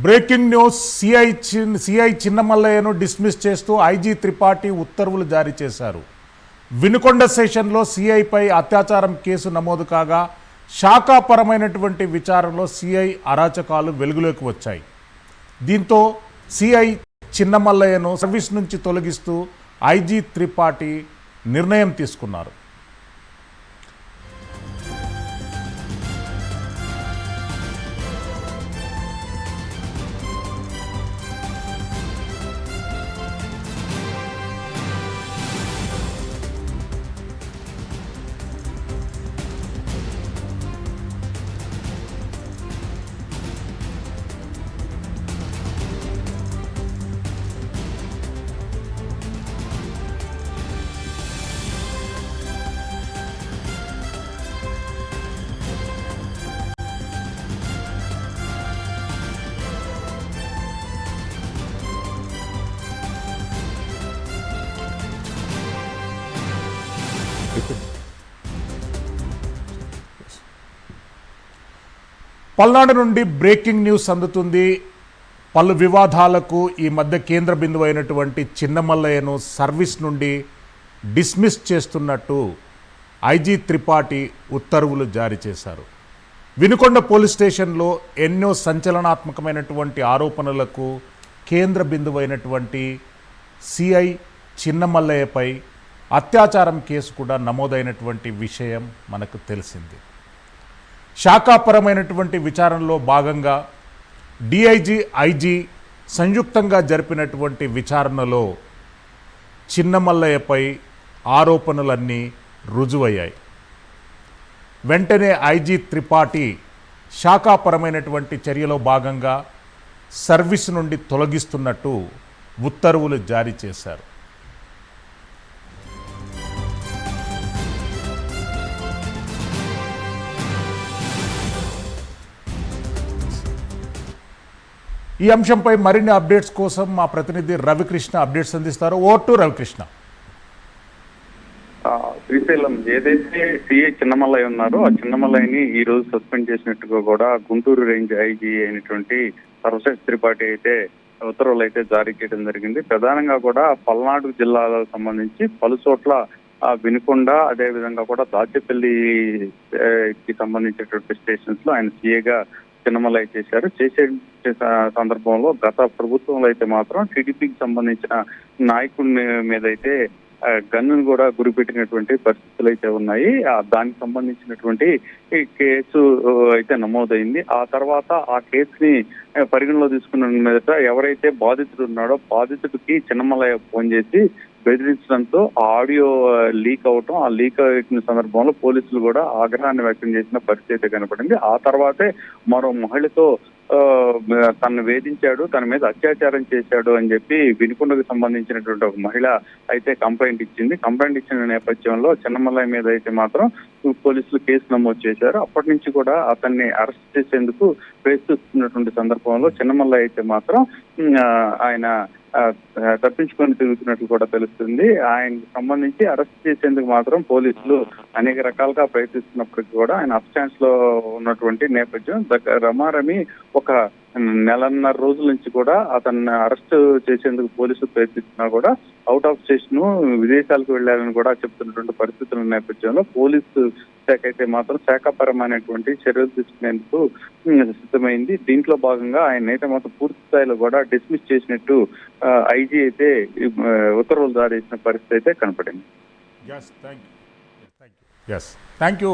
Breaking news. CI చిన్నమల్లయ్యను dismiss చేస్తూ IG Tripathi ఉత్తర్వులు జారీ చేశారు. వినుకొండ సెషన్లో సిఐపై అత్యాచారం కేసు నమోదు కాగా శాఖాపరమైనటువంటి విచారణలో సిఐ అరాచకాలు వెలుగులోకి వచ్చాయి. దీంతో సిఐ చిన్నమల్లయ్యను సర్వీస్ నుంచి తొలగిస్తూ ఐజీ త్రిపాఠి నిర్ణయం తీసుకున్నారు. పల్నాడు నుండి బ్రేకింగ్ న్యూస్ అందుతుంది. పలు వివాదాలకు ఈ మధ్య కేంద్ర బిందువు అయినటువంటి చిన్నమల్లయ్యను సర్వీస్ నుండి డిస్మిస్ చేస్తున్నట్టు ఐజీ త్రిపాఠి ఉత్తర్వులు జారీ చేశారు. వినుకొండ పోలీస్ స్టేషన్లో ఎన్నో సంచలనాత్మకమైనటువంటి ఆరోపణలకు కేంద్ర బిందువు అయినటువంటి సిఐ చిన్నమల్లయ్యపై అత్యాచారం కేసు కూడా నమోదైనటువంటి విషయం మనకు తెలిసింది. శాఖాపరమైనటువంటి విచారణలో భాగంగా డిఐజీ, ఐజీ సంయుక్తంగా జరిపినటువంటి విచారణలో చిన్నమల్లయ్యపై ఆరోపణలన్నీ రుజువయ్యాయి. వెంటనే ఐజీ త్రిపాఠి శాఖాపరమైనటువంటి చర్యలో భాగంగా సర్వీస్ నుండి తొలగిస్తున్నట్టు ఉత్తర్వులు జారీ చేశారు. ఈ అంశంపై మరిన్ని అప్డేట్స్ కోసం మా ప్రతినిధి రవికృష్ణ అప్డేట్స్ అందిస్తారు. Over to Ravikrishna. శ్రీశైలం ఏదైతే సిఐ చిన్నమల్లయ్య ఉన్నారో ఆ చిన్నమల్లయ్యని ఈ రోజు సస్పెండ్ చేసినట్టుగా కూడా గుంటూరు రేంజ్ ఐజీ అయినటువంటి సర్వశేష్ త్రిపాఠి అయితే ఉత్తర్వులు అయితే జారీ చేయడం జరిగింది. ప్రధానంగా కూడా పల్నాడు జిల్లాలకు సంబంధించి పలు చోట్ల వినుకొండ, అదే విధంగా కూడా దాచేపల్లికి సంబంధించినటువంటి స్టేషన్స్ లో ఆయన సిఐగా చిన్నమల్లయ్య చేసే సందర్భంలో గత ప్రభుత్వంలో అయితే మాత్రం టీడీపీకి సంబంధించిన నాయకుడి మీద అయితే గన్నును కూడా గురిపెట్టినటువంటి పరిస్థితులు అయితే ఉన్నాయి. దానికి సంబంధించినటువంటి కేసు అయితే నమోదైంది. ఆ తర్వాత ఆ కేసుని పరిగణలో తీసుకున్న మీదట ఎవరైతే బాధితుడు ఉన్నాడో బాధితుడికి చిన్నమల్లయ్య ఫోన్ చేసి బెదిరించడంతో ఆడియో లీక్ అవటం, ఆ లీక్ అయిన సందర్భంలో పోలీసులు కూడా ఆగ్రహాన్ని వ్యక్తం చేసిన పరిస్థితి కనపడింది. ఆ తర్వాతే మరో మహిళతో తనను వేధించాడు, తన మీద అత్యాచారం చేశాడు అని చెప్పి వినుకొండకు సంబంధించినటువంటి ఒక మహిళ అయితే కంప్లైంట్ ఇచ్చింది. కంప్లైంట్ ఇచ్చిన నేపథ్యంలో చిన్నమల్లయ్య మీద అయితే మాత్రం పోలీసులు కేసు నమోదు చేశారు. అప్పటి నుంచి కూడా అతన్ని అరెస్ట్ చేసేందుకు ప్రయత్నిస్తున్నటువంటి సందర్భంలో చిన్నమల్లయ్య అయితే మాత్రం ఆయన తప్పించుకొని తిరుగుతున్నట్లు కూడా తెలుస్తుంది. ఆయనకు సంబంధించి అరెస్ట్ చేసేందుకు మాత్రం పోలీసులు అనేక రకాలుగా ప్రయత్నిస్తున్నప్పటికీ కూడా ఆయన అబ్స్టాన్స్ లో ఉన్నటువంటి నేపథ్యం రమారమి ఒక నెలన్నర రోజుల నుంచి కూడా అతన్ని అరెస్ట్ చేసేందుకు పోలీసులు ప్రయత్నిస్తున్నా కూడా అవుట్ ఆఫ్ స్టేషన్ విదేశాలకు వెళ్లారని కూడా చెప్తున్నటువంటి పరిస్థితుల నేపథ్యంలో పోలీసు శాఖ అయితే మాత్రం శాఖాపరమైనటువంటి చర్యలు తీసుకునేందుకు సిద్ధమైంది. దీంట్లో భాగంగా ఆయన అయితే మాత్రం పూర్తి స్థాయిలో కూడా డిస్మిస్ చేసినట్టు ఐజీ అయితే ఉత్తర్వులు జారీ చేసిన పరిస్థితి అయితే కనపడింది. Thank you.